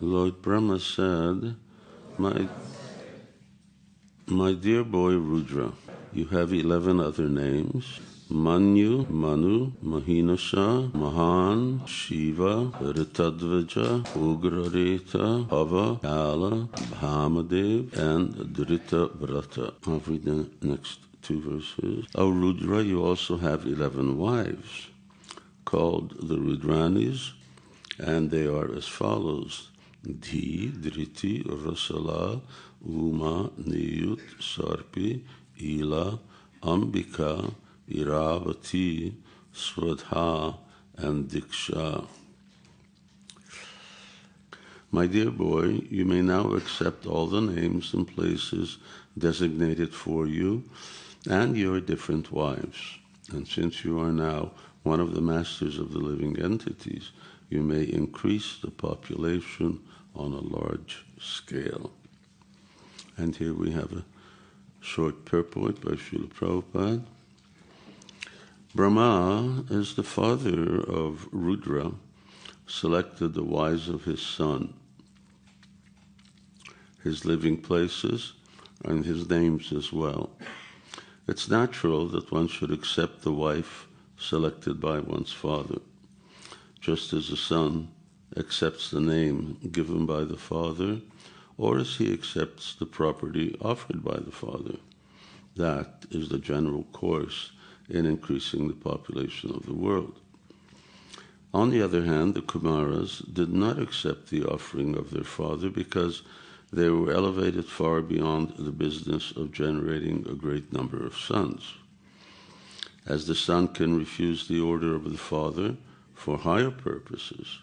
Lord Brahma said, my dear boy Rudra, you have 11 other names. Manu, Manu, Mahinasa, Mahan, Shiva, Ritadvaja, Ugrareta, Hava, Kala, Bhamadev, and Drita Vrata. I'll read the next two verses. O Rudra, you also have 11 wives, called the Rudranis, and they are as follows: Dhi, Driti, Rasala, Uma, Niyut, Sarpi, Ila, Ambika, Iravati, Swadha, and Diksha. My dear boy, you may now accept all the names and places designated for you and your different wives. And since you are now one of the masters of the living entities, you may increase the population on a large scale. And here we have a short purport by Srila Prabhupada. Brahma, as the father of Rudra, selected the wives of his son, his living places, and his names as well. It's natural that one should accept the wife selected by one's father, just as a son accepts the name given by the father, or as he accepts the property offered by the father. That is the general course in increasing the population of the world. On the other hand, the Kumaras did not accept the offering of their father because they were elevated far beyond the business of generating a great number of sons. As the son can refuse the order of the father for higher purposes,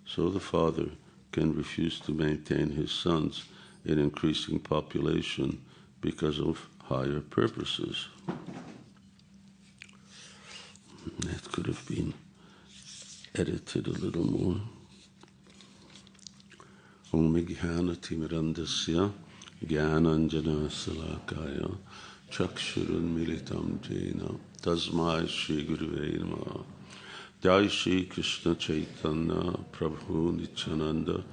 so the father can refuse to maintain his sons in increasing population because of higher purposes. That could have been edited a little more. Om Jnana Timirandasya Jnananjana Salakaya Chakshurun Militam Jena Tasmai Shri Guruve Namaha. Jai Shri Krishna Chaitanya Prabhu Nityananda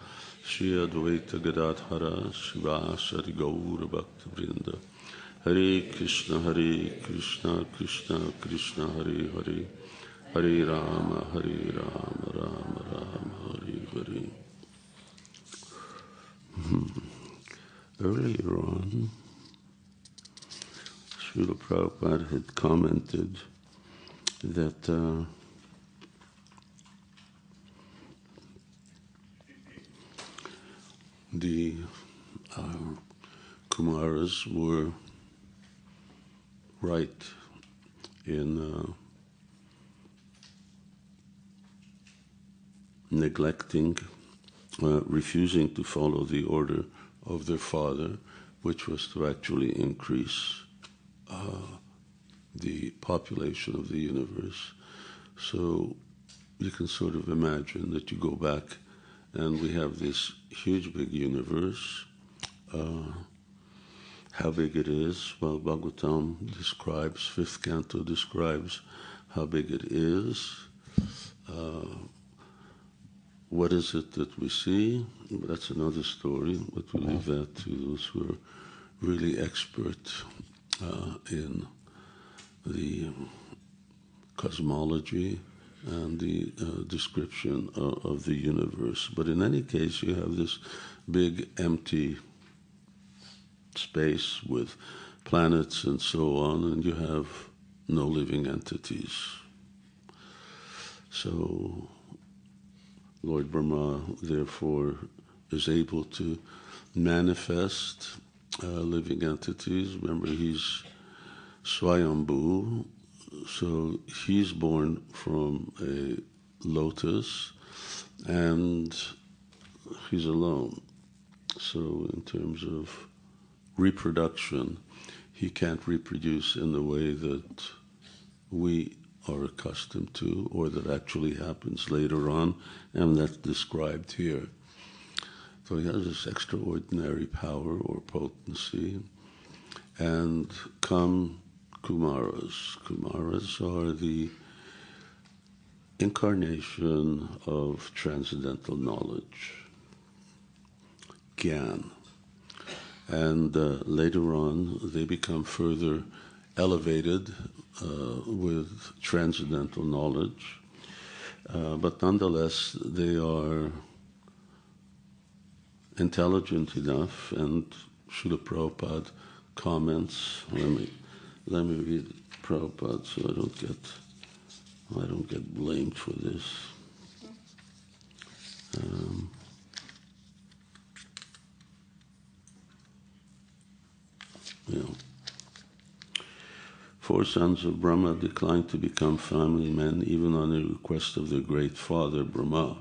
Shri Advaita Gadadhara Shivasari Gaura Bhakta Vrinda. Hare Krishna Krishna Krishna Hare Hare, Hare Rama Rama Rama Hare Hare. Earlier on, Srila Prabhupada had commented that the Kumaras were right in neglecting, refusing to follow the order of their father, which was to actually increase the population of the universe. So you can sort of imagine that you go back and we have this huge big universe. How big it is? Well, Bhagavatam describes, 5th canto describes how big it is. What is it that we see? That's another story, but we'll leave that to those who are really expert in the cosmology and the description of the universe. But in any case, you have this big empty space with planets and so on, and you have no living entities. So Lord Brahma, therefore, is able to manifest living entities. Remember, he's Swayambhu, so he's born from a lotus, and he's alone. So in terms of reproduction, he can't reproduce in the way that we are accustomed to, or that actually happens later on, and that's described here. So he has this extraordinary power or potency, and come Kumaras. Kumaras are the incarnation of transcendental knowledge. Gyan. And later on, they become further elevated with transcendental knowledge. But nonetheless, they are intelligent enough, and Srila Prabhupada comments. Let me read Prabhupada so I don't get blamed for this. Four sons of Brahma declined to become family men even on the request of their great father Brahma.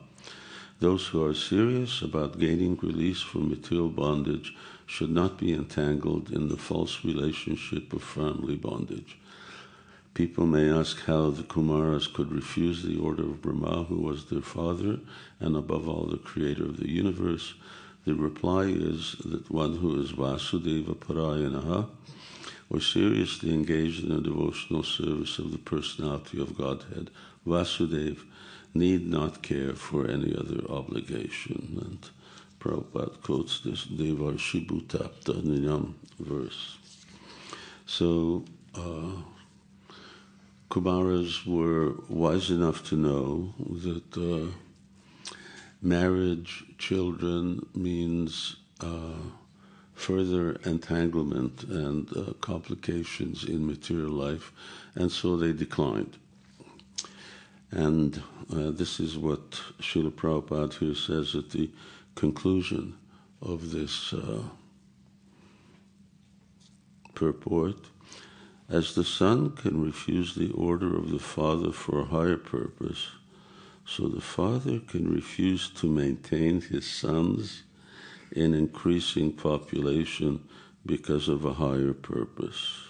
Those who are serious about gaining release from material bondage should not be entangled in the false relationship of family bondage. People may ask how the Kumaras could refuse the order of Brahma, who was their father and above all the creator of the universe. The reply is that one who is Vasudeva Parayanaha, or seriously engaged in a devotional service of the personality of Godhead, Vasudeva, need not care for any other obligation. And Prabhupada quotes this Devarshi Bhutapta Niyam verse. So, Kumaras were wise enough to know that marriage, children, means further entanglement and complications in material life, and so they declined. And this is what Srila Prabhupada here says at the conclusion of this purport. As the son can refuse the order of the father for a higher purpose, so the father can refuse to maintain his sons in increasing population because of a higher purpose.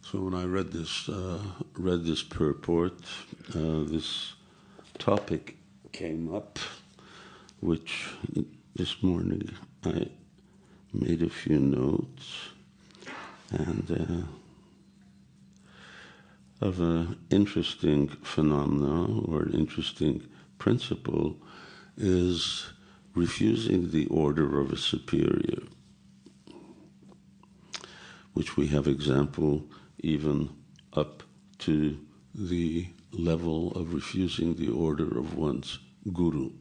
So when I read this purport, this topic came up, which this morning I made a few notes, and of an interesting phenomena or an interesting principle is refusing the order of a superior, which we have example even up to the level of refusing the order of one's guru.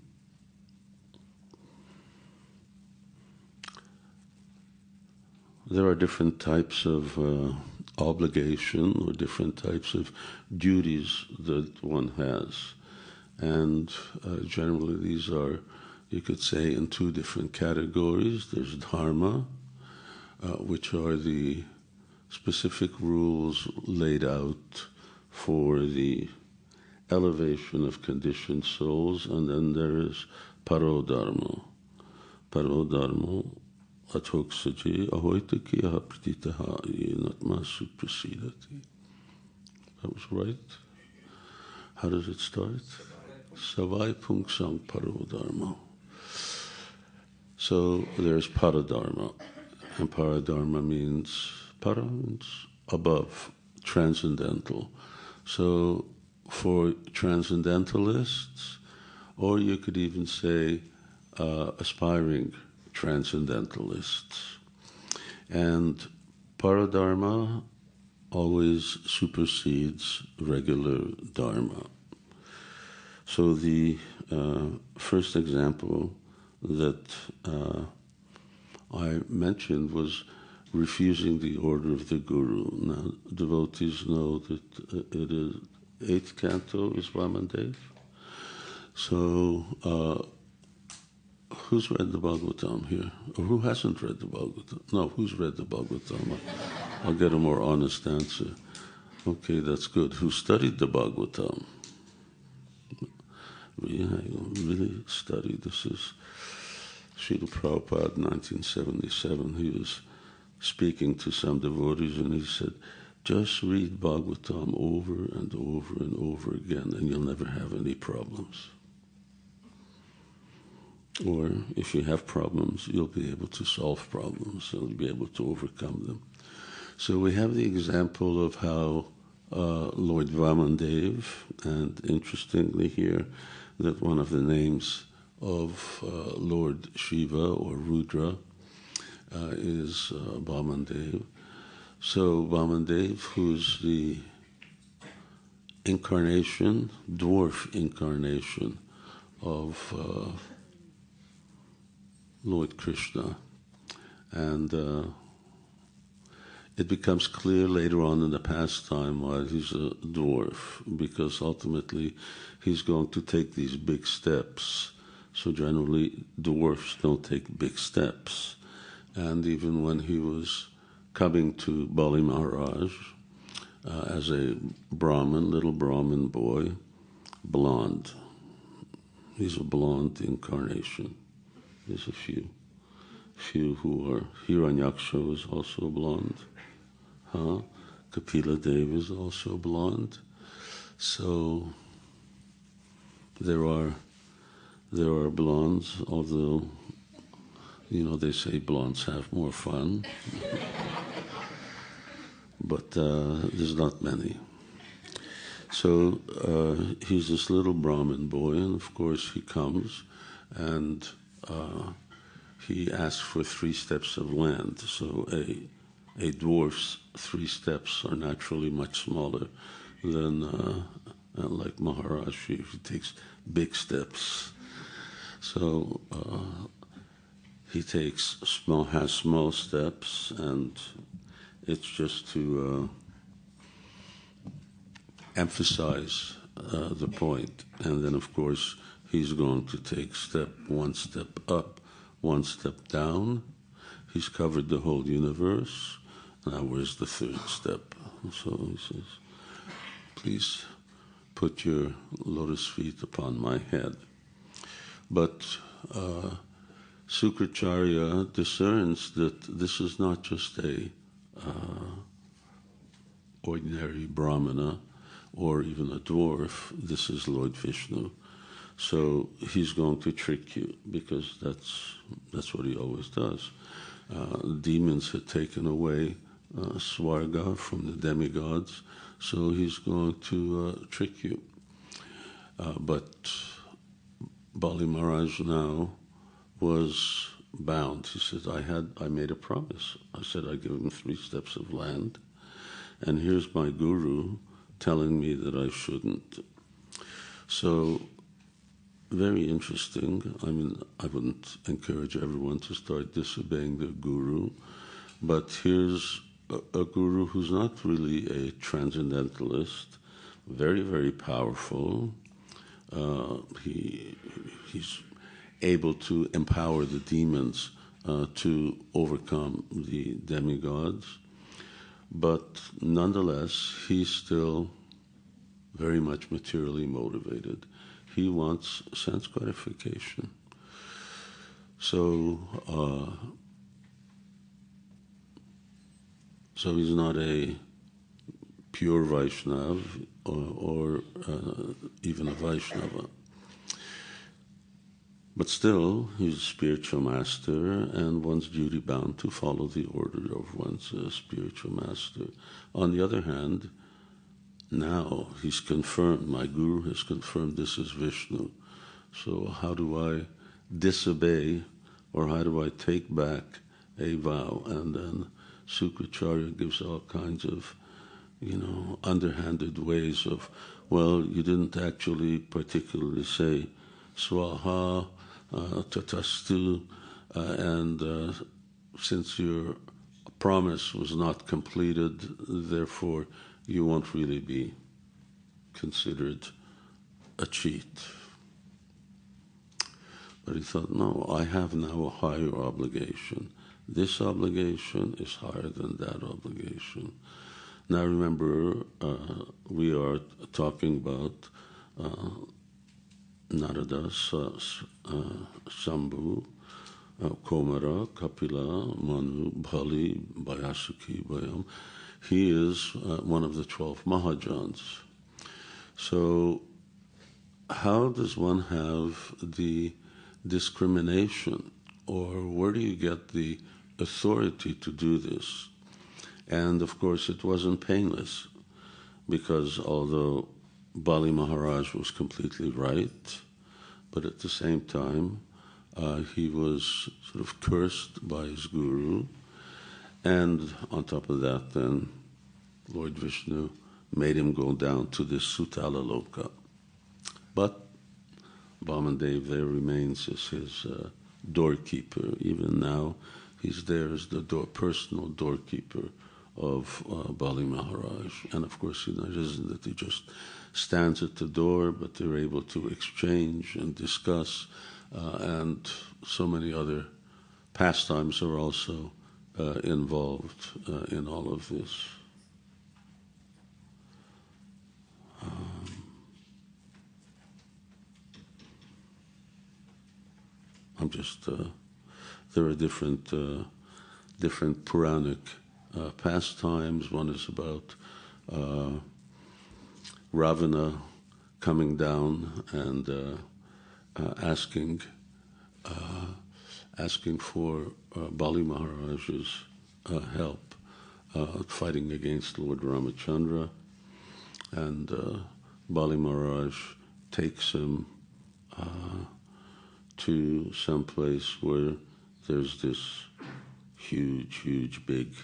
There are different types of obligation or different types of duties that one has. And generally these are, you could say, in two different categories. There's dharma, which are the specific rules laid out for the elevation of conditioned souls, and then there is parodharma. Parodharma, atoksaji ahoitaki ahaprititaha yenatmasu prasidati. That was right. How does it start? Savai punksam parodharma. So there's paradharma, and paradharma means para means above, transcendental. So for transcendentalists, or you could even say aspiring transcendentalists, and paradharma always supersedes regular dharma. So the first example that I mentioned was refusing the order of the guru. Now, devotees know that it is 8th canto is Vamandev. So, who's read the Bhagavatam here? Or who hasn't read the Bhagavatam? No, who's read the Bhagavatam? I'll get a more honest answer. Okay, that's good. Who studied the Bhagavatam? Yeah, really studied. This is Srila Prabhupada, 1977. He was speaking to some devotees, and he said, just read Bhagavatam over and over and over again, and you'll never have any problems. Or if you have problems, you'll be able to solve problems, you'll be able to overcome them. So we have the example of how Lord Vamandev, and interestingly here that one of the names of Lord Shiva or Rudra is Vamandev. So Vamandev, who's the incarnation, dwarf incarnation of Lord Krishna. And it becomes clear later on in the pastime why he's a dwarf, because ultimately he's going to take these big steps. So generally dwarfs don't take big steps. And even when he was coming to Bali Maharaj as a Brahmin, little Brahmin boy, blonde. He's a blonde incarnation. There's a few who are. Hiranyaksha is also blonde. Kapila Dev is also blonde. So there are blondes, although they say blondes have more fun. But there's not many. So he's this little Brahmin boy, and of course he comes and he asks for 3 steps of land. So a dwarf's 3 steps are naturally much smaller than like Maharaj. He takes big steps. So he has small steps, and it's just to emphasize the point. And then, of course, he's going to take 1 step up, 1 step down. He's covered the whole universe. Now, where's the 3rd step? So he says, please put your lotus feet upon my head. But Sukracharya discerns that this is not just a ordinary Brahmana or even a dwarf. This is Lord Vishnu. So he's going to trick you, because that's what he always does. Demons had taken away Swarga from the demigods, so he's going to trick you. But Bali Maharaj now was bound. He said, I made a promise. I said I'd give him 3 steps of land, and here's my guru telling me that I shouldn't. So, very interesting. I mean, I wouldn't encourage everyone to start disobeying their guru, but here's a guru who's not really a transcendentalist, very, very powerful. He's able to empower the demons to overcome the demigods, but nonetheless, he's still very much materially motivated. He wants sense gratification. So he's not a pure Vaishnava or even a Vaishnava. But still, he's a spiritual master, and one's duty bound to follow the order of one's spiritual master. On the other hand, now he's confirmed, my guru has confirmed this is Vishnu. So how do I disobey, or how do I take back a vow? And then Sukracharya gives all kinds of, underhanded ways of, well, you didn't actually particularly say Swaha, Tatastu, and since your promise was not completed, therefore you won't really be considered a cheat. But he thought, no, I have now a higher obligation. This obligation is higher than that obligation. Now remember, we are talking about Narada, Shambhu, Komara, Kapila, Manu, Bali, Bayasaki, Bayam. He is one of the 12 Mahajans. So how does one have the discrimination, or where do you get the authority to do this? And of course it wasn't painless. because although Bali Maharaj was completely right, but at the same time, he was sort of cursed by his guru, and on top of that, then Lord Vishnu made him go down to this Sutala Loka. But Vamandev there remains as his doorkeeper. Even now, he's there as the personal doorkeeper of Bali Maharaj. And of course, it isn't that he just stands at the door, but they're able to exchange and discuss, and so many other pastimes are also involved in all of this. I'm just there are different Puranic pastimes. One is about Ravana coming down and asking for Bali Maharaj's help, fighting against Lord Ramachandra, and Bali Maharaj takes him to some place where there's this huge, big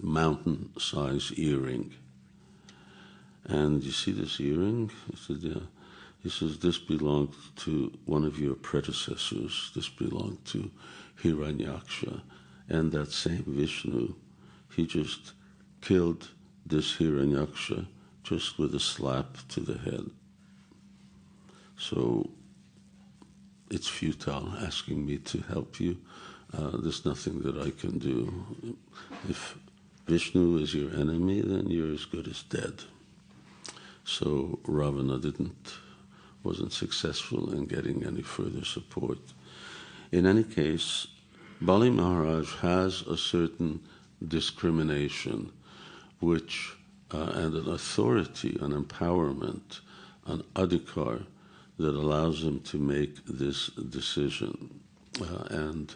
mountain-sized earring. And you see this earring? He said, yeah. He says, this belonged to one of your predecessors. This belonged to Hiranyaksha. And that same Vishnu, he just killed this Hiranyaksha just with a slap to the head. So it's futile asking me to help you. There's nothing that I can do. If Vishnu is your enemy, then you're as good as dead. So Ravana wasn't successful in getting any further support. In any case, Bali Maharaj has a certain discrimination, which and an authority, an empowerment, an adhikar that allows him to make this decision, and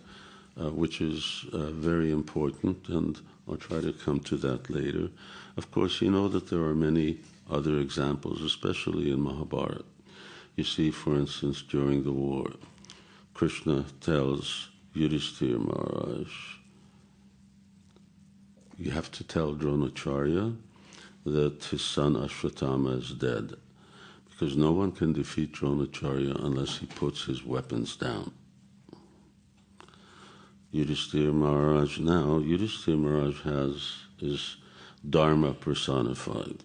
which is very important, and I'll try to come to that later. Of course, you know that there are many other examples, especially in Mahabharata. You see, for instance, during the war, Krishna tells Yudhishthira Maharaj, you have to tell Dronacharya that his son Ashwatthama is dead, because no one can defeat Dronacharya unless he puts his weapons down. Yudhishthira Maharaj is Dharma personified.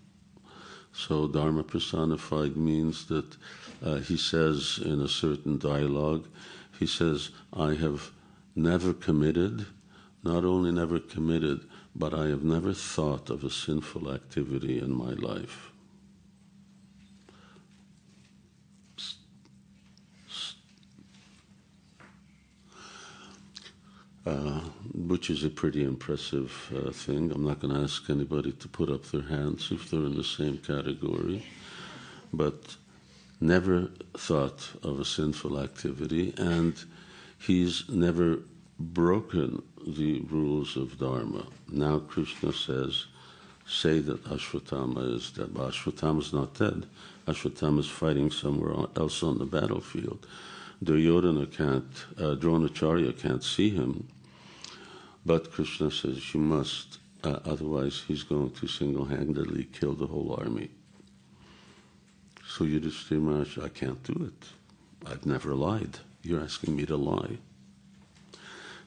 So Dharma personified means that he says in a certain dialogue, he says, I have never committed, not only never committed, but I have never thought of a sinful activity in my life. Which is a pretty impressive thing. I'm not going to ask anybody to put up their hands if they're in the same category, but never thought of a sinful activity, and he's never broken the rules of Dharma. Now Krishna says, say that Ashwatthama is dead. But Ashwatthama is not dead. Ashwatthama is fighting somewhere else on the battlefield. Duryodhana Dronacharya can't see him, but Krishna says, you must, otherwise he's going to single-handedly kill the whole army. So Yudhishthira Maharaj, I can't do it. I've never lied. You're asking me to lie.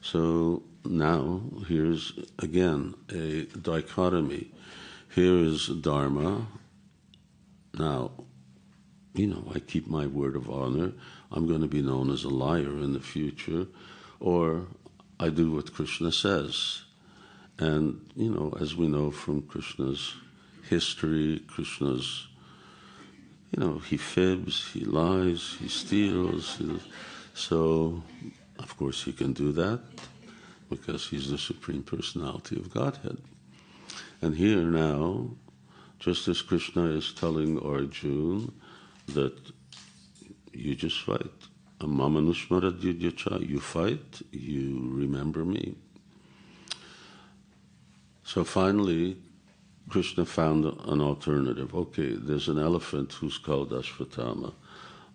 So now here's, again, a dichotomy. Here is Dharma. Now, I keep my word of honor. I'm going to be known as a liar in the future, or I do what Krishna says. And, as we know from Krishna's history, Krishna's, he fibs, he lies, he steals. So, of course, he can do that because he's the Supreme Personality of Godhead. And here now, just as Krishna is telling Arjuna that you just fight. You fight, you remember me. So finally, Krishna found an alternative. Okay, there's an elephant who's called Ashvatthama.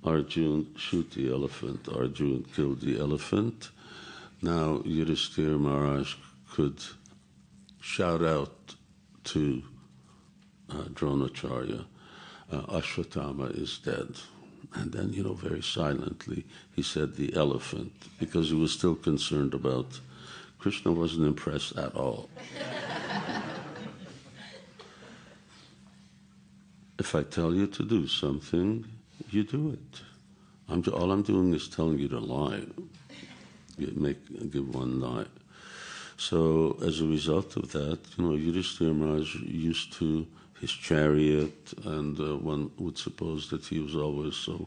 Arjun shoot the elephant. Arjun killed the elephant. Now Yudhishthira Maharaj could shout out to Dronacharya, Ashvatthama is dead. And then, very silently, he said the elephant, because he was still concerned about. Krishna wasn't impressed at all. If I tell you to do something, you do it. All I'm doing is telling you to lie. Give one lie. So as a result of that, Yudhishthira Maharaj used to his chariot, and one would suppose that he was always so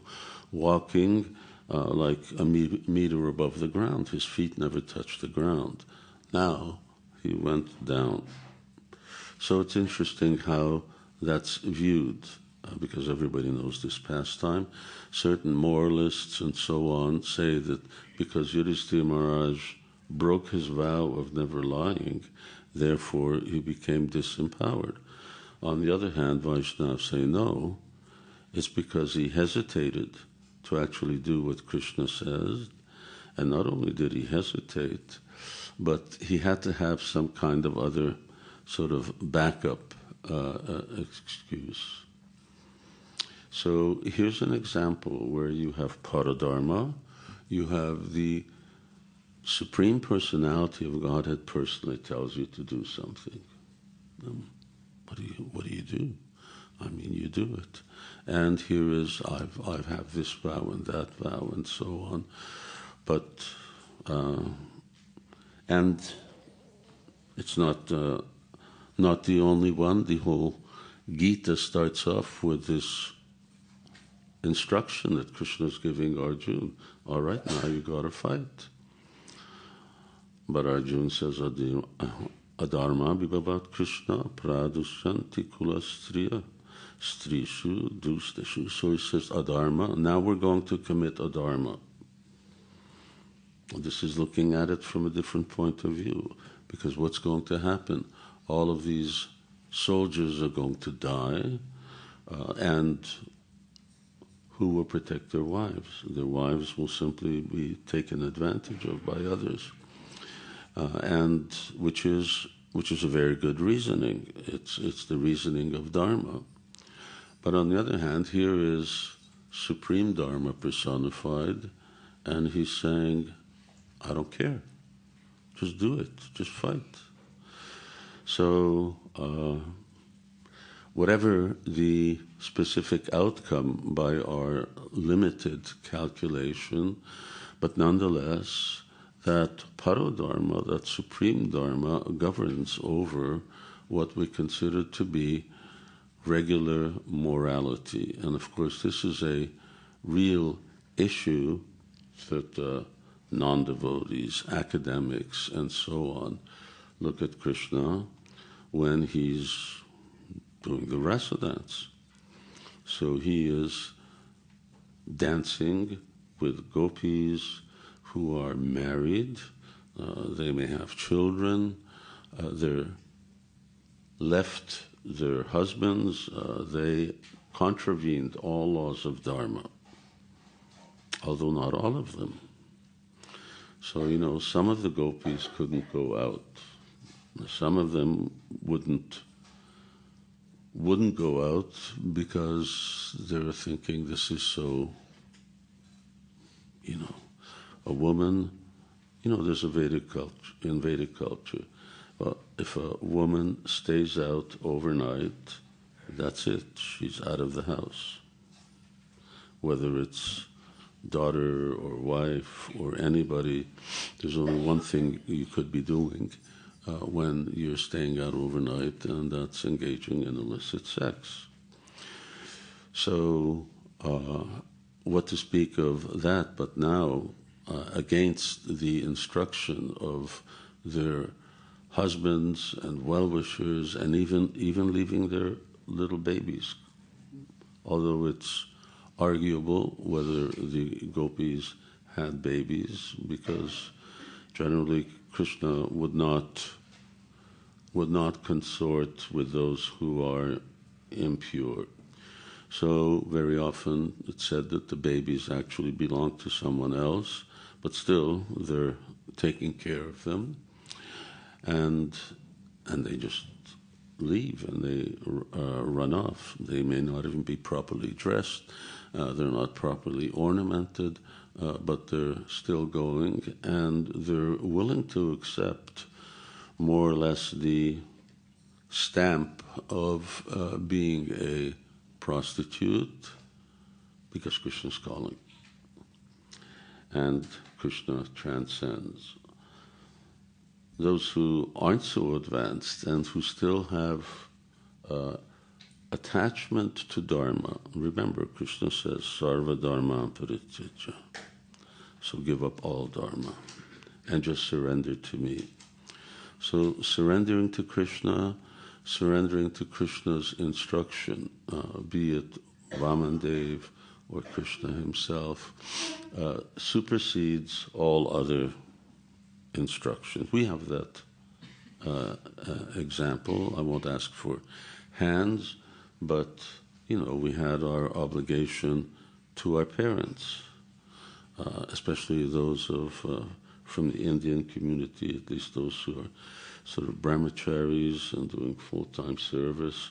walking like a meter above the ground. His feet never touched the ground. Now he went down. So it's interesting how that's viewed, because everybody knows this pastime. Certain moralists and so on say that because Yudhishthira Maharaj broke his vow of never lying, therefore he became disempowered. On the other hand, Vaishnavas say no, it's because he hesitated to actually do what Krishna says, and not only did he hesitate, but he had to have some kind of other sort of backup excuse. So here's an example where you have paradharma, you have the Supreme Personality of Godhead personally tells you to do something. What do you do? I mean, you do it. And here is, I have this vow and that vow and so on. But, and it's not the only one. The whole Gita starts off with this instruction that Krishna is giving Arjuna. All right, now you got to fight. But Arjuna says, Adharma bibhavat Krishna pradushanti kula striya strishu dusteshu. So he says, Adharma. Now we're going to commit Adharma. This is looking at it from a different point of view. Because what's going to happen? All of these soldiers are going to die, and who will protect their wives? Their wives will simply be taken advantage of by others. And which is a very good reasoning. It's the reasoning of Dharma. But on the other hand, here is Supreme Dharma personified, and he's saying, I don't care. Just do it. Just fight. So whatever the specific outcome by our limited calculation, but nonetheless, that paradharma, that supreme dharma, governs over what we consider to be regular morality. And of course, this is a real issue that non-devotees, academics, and so on look at Krishna when he's doing the rasa dance. So he is dancing with gopis who are married, they may have children, they're left their husbands, they contravened all laws of Dharma, although not all of them. So, some of the gopis couldn't go out. Some of them wouldn't go out because they were thinking this is so, a woman, there's a Vedic culture, in Vedic culture, if a woman stays out overnight, that's it, she's out of the house. Whether it's daughter or wife or anybody, there's only one thing you could be doing when you're staying out overnight, and that's engaging in illicit sex. So, what to speak of that, but now, against the instruction of their husbands and well-wishers, and even leaving their little babies, although it's arguable whether the gopis had babies, because generally Krishna would not would not consort with those who are impure. So very often it's said that the babies actually belong to someone else, but still they're taking care of them, and they just leave and they run off. They may not even be properly dressed, they're not properly ornamented, but they're still going, and they're willing to accept more or less the stamp of being a prostitute because Krishna's calling, and Krishna transcends. Those who aren't so advanced and who still have attachment to Dharma. Remember, Krishna says, Sarva Dharma Parityaja. So give up all Dharma and just surrender to me. So surrendering to Krishna, surrendering to Krishna's instruction, be it Vamandev or Krishna himself, supersedes all other instructions. We have that example. I won't ask for hands, but we had our obligation to our parents, especially those from the Indian community, at least those who are sort of brahmacharis and doing full-time service.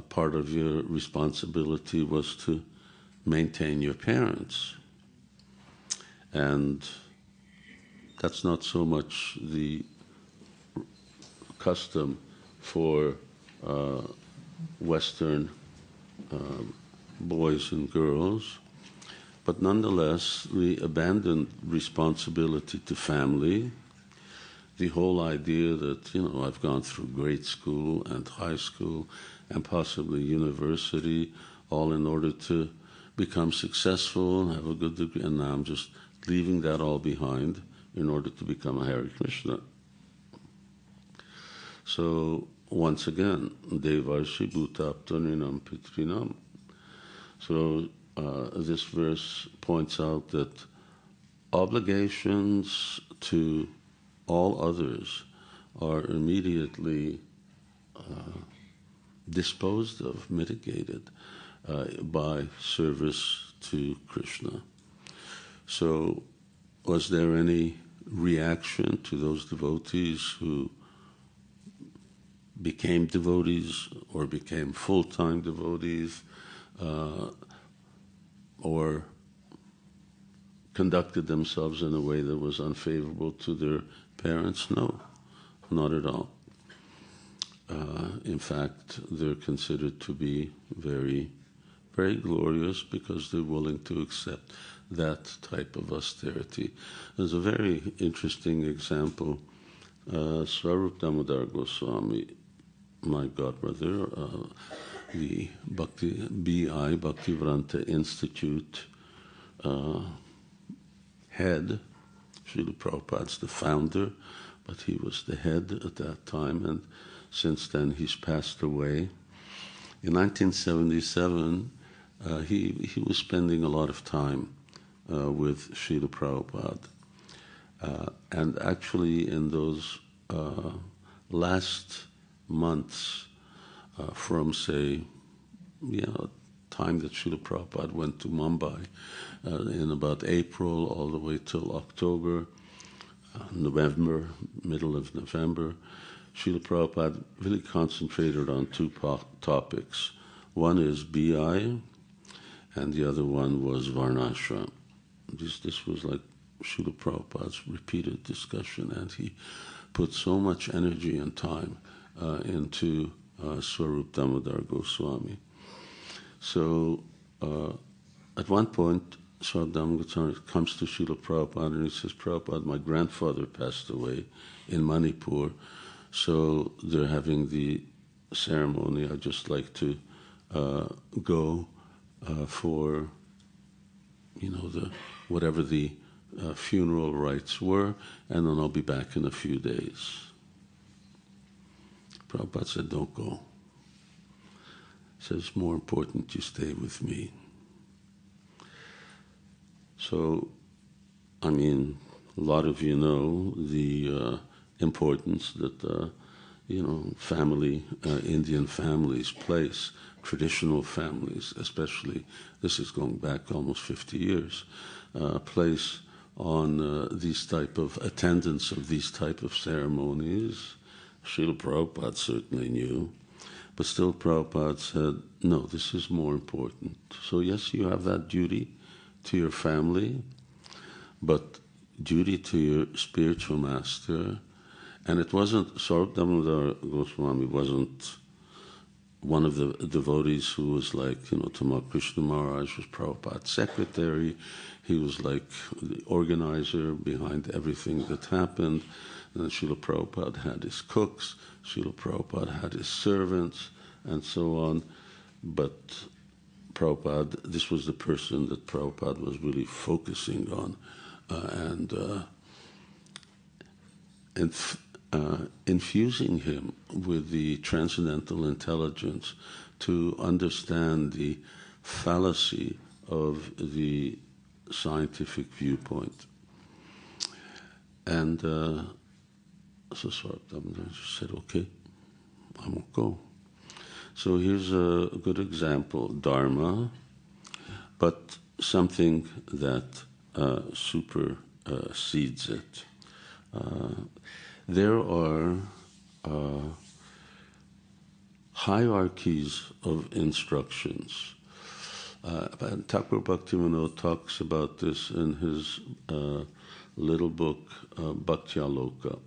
Part of your responsibility was to maintain your parents, and that's not so much the custom for Western boys and girls, but nonetheless, we abandoned responsibility to family. The whole idea that, I've gone through grade school and high school and possibly university, all in order to become successful and have a good degree, and now I'm just leaving that all behind in order to become a Hare Krishna. So, once again, Devarshi Bhutaptaninam Pitrinam. So, this verse points out that obligations to all others are immediately disposed of, mitigated by service to Krishna. So, was there any reaction to those devotees who became devotees or became full-time devotees or conducted themselves in a way that was unfavorable to their parents? No, not at all. In fact, they're considered to be very, very glorious because they're willing to accept that type of austerity. There's a very interesting example. Swarup Damodar Goswami, my godbrother, the BI, Bhaktivedanta Institute head. Srila Prabhupada's the founder, but he was the head at that time, and since then he's passed away. In 1977, he was spending a lot of time with Srila Prabhupada. And actually in those last months from, say, time that Srila Prabhupada went to Mumbai, in about April all the way till October, November, middle of November, Srila Prabhupada really concentrated on two topics. One is BI, and the other one was Varnashram. This was like Srila Prabhupada's repeated discussion, and he put so much energy and time into Swarup Damodar Goswami. So at one point, Swarup Damodar Goswami comes to Srila Prabhupada and he says, Prabhupada, my grandfather passed away in Manipur, so they're having the ceremony. I'd just like to go for, whatever the funeral rites were, and then I'll be back in a few days. Prabhupada said, don't go. He says, it's more important you stay with me. So, a lot of you know the importance that, family, Indian families place, traditional families especially, this is going back almost 50 years, place on these type of attendance of these type of ceremonies. Srila Prabhupada certainly knew, but still Prabhupada said, no, this is more important. So yes, you have that duty to your family, but duty to your spiritual master. And it wasn't, Swarup Damodar Goswami wasn't one of the devotees who was like, Tamal Krishna Maharaj was Prabhupada's secretary. He was like the organizer behind everything that happened. And Srila Prabhupada had his cooks, Srila Prabhupada had his servants, and so on. But Prabhupada, this was the person that Prabhupada was really focusing on and infusing him with the transcendental intelligence to understand the fallacy of the scientific viewpoint. And so Swarup said, okay, I won't go. So here's a good example, Dharma, but something that supersedes it. There are hierarchies of instructions. Thakur Bhaktivinoda talks about this in his little book, Bhaktyaloka,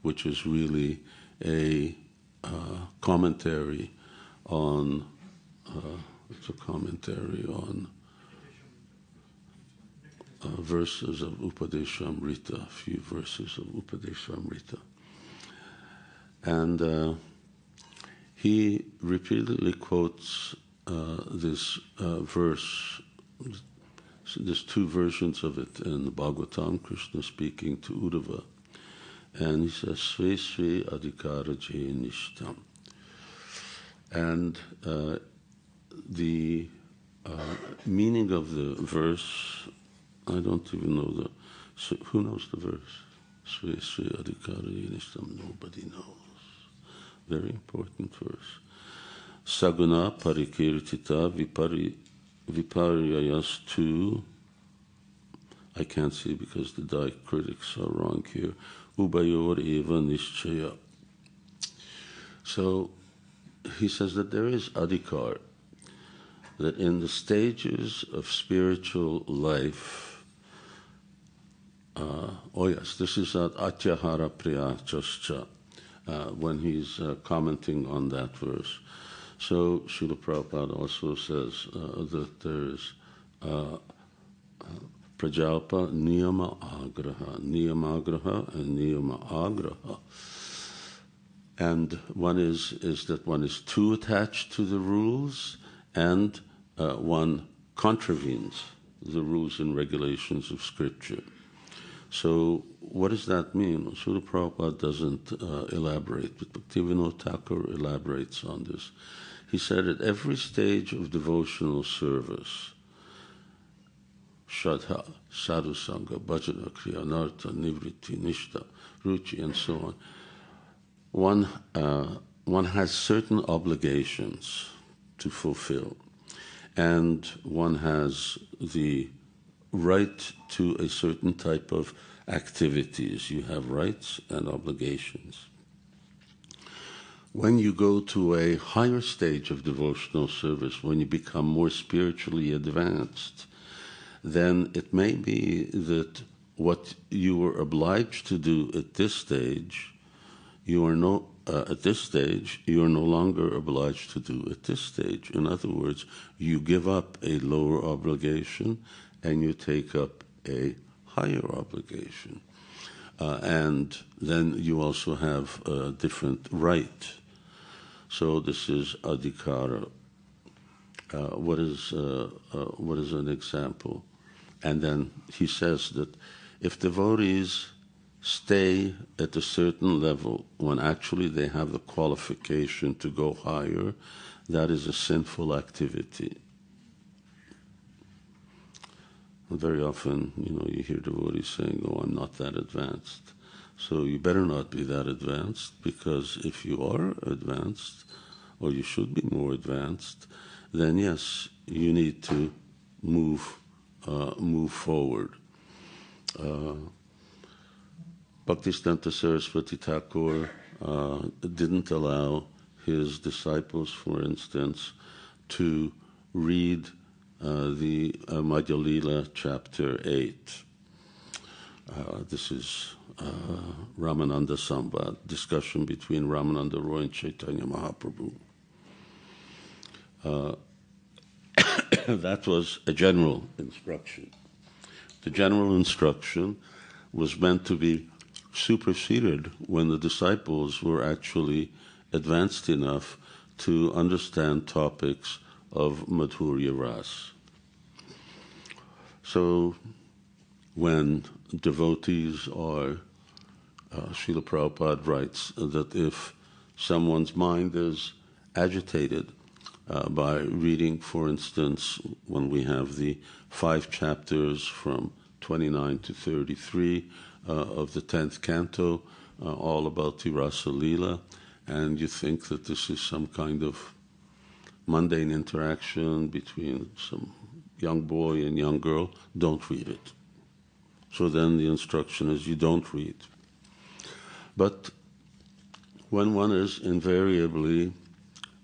which is really a commentary on, verses of Upadeshamrita, a few verses of Upadeshamrita. And he repeatedly quotes this verse. There's two versions of it in the Bhagavatam, Krishna speaking to Uddhava. And he says, Sve Sve Adhikara Je Nishtam. And the meaning of the verse, I don't even know who knows the verse? Sve Sve Adhikara Je Nishtam, nobody knows. Very important verse. Saguna parikirtita viparyayas tu, I can't see because the diacritics are wrong here, ubayor eva nishchaya. So he says that there is adhikar, that in the stages of spiritual life, this is at Atyahara Priyachascha, when he's commenting on that verse. So Srila Prabhupada also says that there is Prajalpa Niyama Agraha, and Niyama Agraha. And one is that one is too attached to the rules, and one contravenes the rules and regulations of Scripture. So what does that mean? Srila Prabhupada doesn't elaborate, but Bhaktivinoda Thakur elaborates on this. He said at every stage of devotional service, Shraddha, Sadhu Sangha, Bhajana, Kriya, Narta, Nivritti, Nishta, Ruchi, and so on, one has certain obligations to fulfill, and one has the right to a certain type of activities. You have rights and obligations. When you go to a higher stage of devotional service, when you become more spiritually advanced, then it may be that what you were obliged to do at this stage, you are no longer obliged to do at this stage. In other words, you give up a lower obligation and you take up a higher obligation. And then you also have a different right. So this is adhikara. What is an example? And then he says that if devotees stay at a certain level when actually they have the qualification to go higher, that is a sinful activity. And very often, you hear devotees saying, "Oh, I'm not that advanced." So you better not be that advanced, because if you are advanced, or you should be more advanced, then yes, you need to move forward. Bhaktisiddhanta Saraswati Thakur didn't allow his disciples, for instance, to read the Madhya Lila chapter 8. This is Ramananda Samvad, discussion between Ramananda Roy and Chaitanya Mahaprabhu. That was a general instruction. The general instruction was meant to be superseded when the disciples were actually advanced enough to understand topics of Madhurya Ras. So when devotees are, Srila Prabhupada writes that if someone's mind is agitated by reading, for instance, when we have the 5 chapters from 29 to 33 of the 10th canto, all about the Rasa Lila, and you think that this is some kind of mundane interaction between some young boy and young girl, don't read it. So then the instruction is you don't read. But when one is invariably,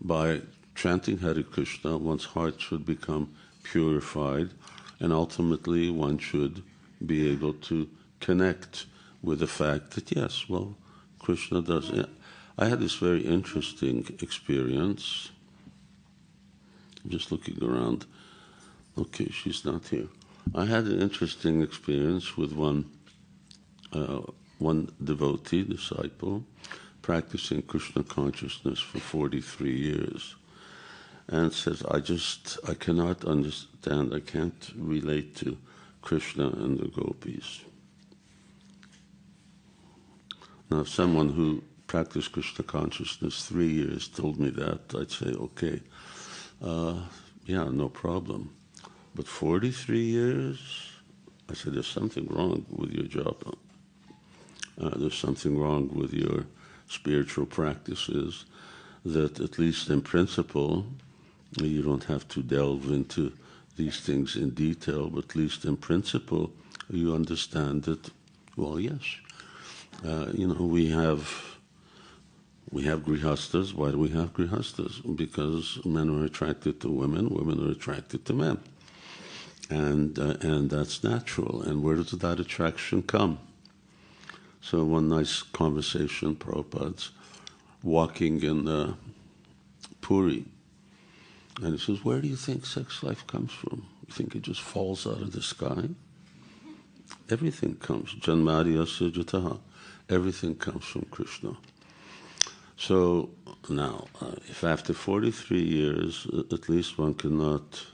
by chanting Hare Krishna, one's heart should become purified, and ultimately one should be able to connect with the fact that, yes, well, Krishna does. I had this very interesting experience. I'm just looking around. Okay, she's not here. I had an interesting experience with one devotee, disciple, practicing Krishna consciousness for 43 years, and says, I cannot understand, I can't relate to Krishna and the gopis. Now, if someone who practiced Krishna consciousness 3 years told me that, I'd say, okay, yeah, no problem. But 43 years? I said, there's something wrong with your japa. There's something wrong with your spiritual practices, that at least in principle, you don't have to delve into these things in detail, but at least in principle, you understand that, well, yes, we have grihastas. Why do we have grihastas? Because men are attracted to women, women are attracted to men. And that's natural. And where does that attraction come? So one nice conversation, Prabhupada's walking in Puri, and he says, where do you think sex life comes from? You think it just falls out of the sky? Everything comes. Janmadya Sujataha. Everything comes from Krishna. So now, if after 43 years, at least one cannot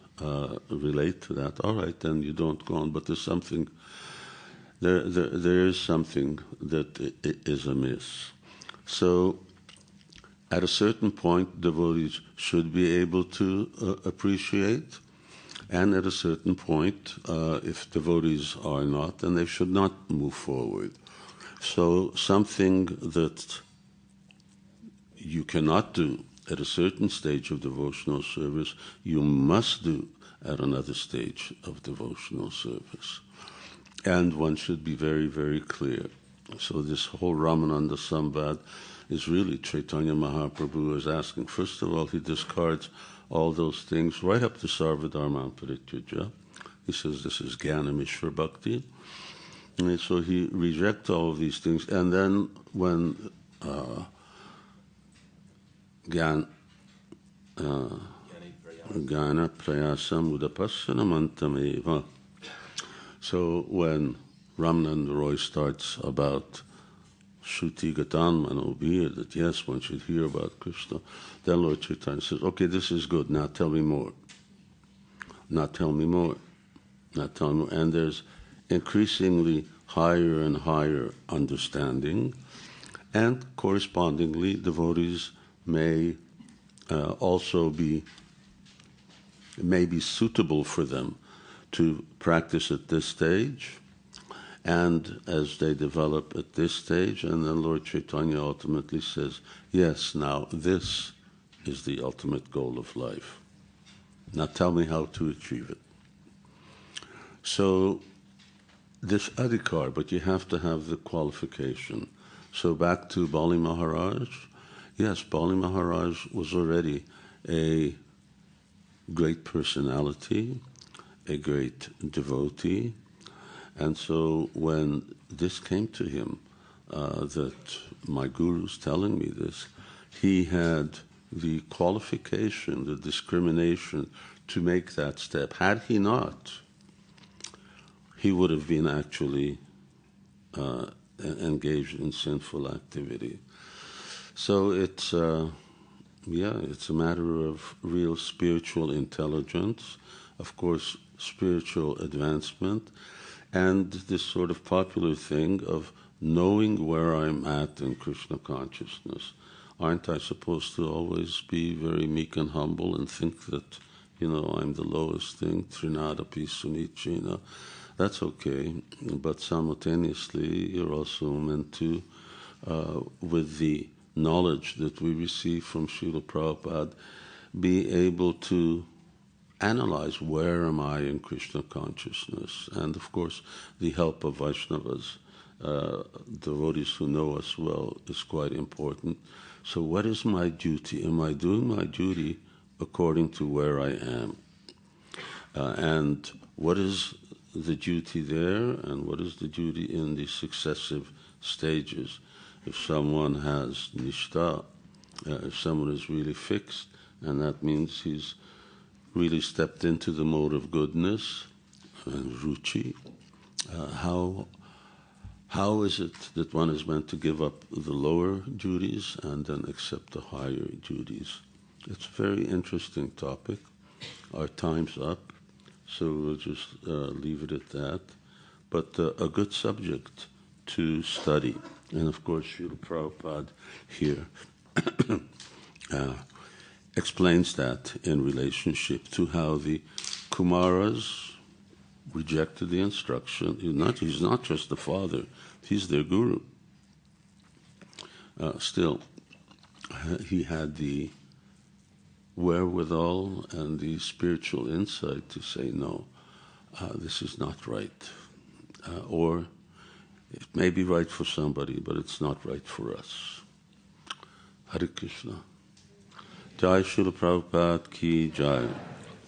relate to that, all right, then you don't go on. But there's something, there is something that is amiss. So at a certain point, devotees should be able to appreciate, and at a certain point, if devotees are not, then they should not move forward. So something that you cannot do at a certain stage of devotional service, you must do at another stage of devotional service. And one should be very, very clear. So this whole Ramananda Samvad is really Chaitanya Mahaprabhu is asking. First of all, he discards all those things right up to Sarvadharman Parityaja. He says this is Jnana Mishra Bhakti. And so he rejects all of these things. And then when Jnana Prayasam Udapasanamantameva. So when Ramananda Roy starts about Shruti Gatan Manobir, that yes, one should hear about Krishna, then Lord Chaitanya says, okay, this is good, now tell me more. Now tell me more. Now tell me more. And there's increasingly higher and higher understanding, and correspondingly devotees may also be suitable for them to practice at this stage, And as they develop at this stage, and then Lord Chaitanya ultimately says, yes, now this is the ultimate goal of life. Now tell me how to achieve it. So this adhikar, but you have to have the qualification. So back to Bali Maharaj. Yes, Bali Maharaj was already a great personality, a great devotee. And so when this came to him, that my guru's telling me this, he had the qualification, the discrimination to make that step. Had he not, he would have been actually engaged in sinful activity. So it's a matter of real spiritual intelligence, of course, spiritual advancement, and this sort of popular thing of knowing where I'm at in Krishna consciousness. Aren't I supposed to always be very meek and humble and think that, I'm the lowest thing, Trinadapi Sunichina? That's okay, but simultaneously you're also meant to, with the knowledge that we receive from Srila Prabhupada, be able to analyze where am I in Krishna consciousness. And of course, the help of Vaishnavas, devotees who know us well, is quite important. So what is my duty? Am I doing my duty according to where I am? And what is the duty there, and what is the duty in the successive stages? If someone has nishtha, if someone is really fixed, and that means he's really stepped into the mode of goodness and ruchi, how is it that one is meant to give up the lower duties and then accept the higher duties? It's a very interesting topic. Our time's up, so we'll just leave it at that. But a good subject to study. And of course, Srila Prabhupada here explains that in relationship to how the Kumaras rejected the instruction. He's not just the father, he's their guru. Still, he had the wherewithal and the spiritual insight to say, no, this is not right. Or it may be right for somebody, but it's not right for us. Hare Krishna. Jai Srila Prabhupada ki jai.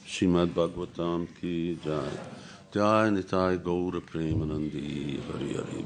Srimad Bhagavatam ki jai. Jai Nitai Gaura Premanandi Hari Hari.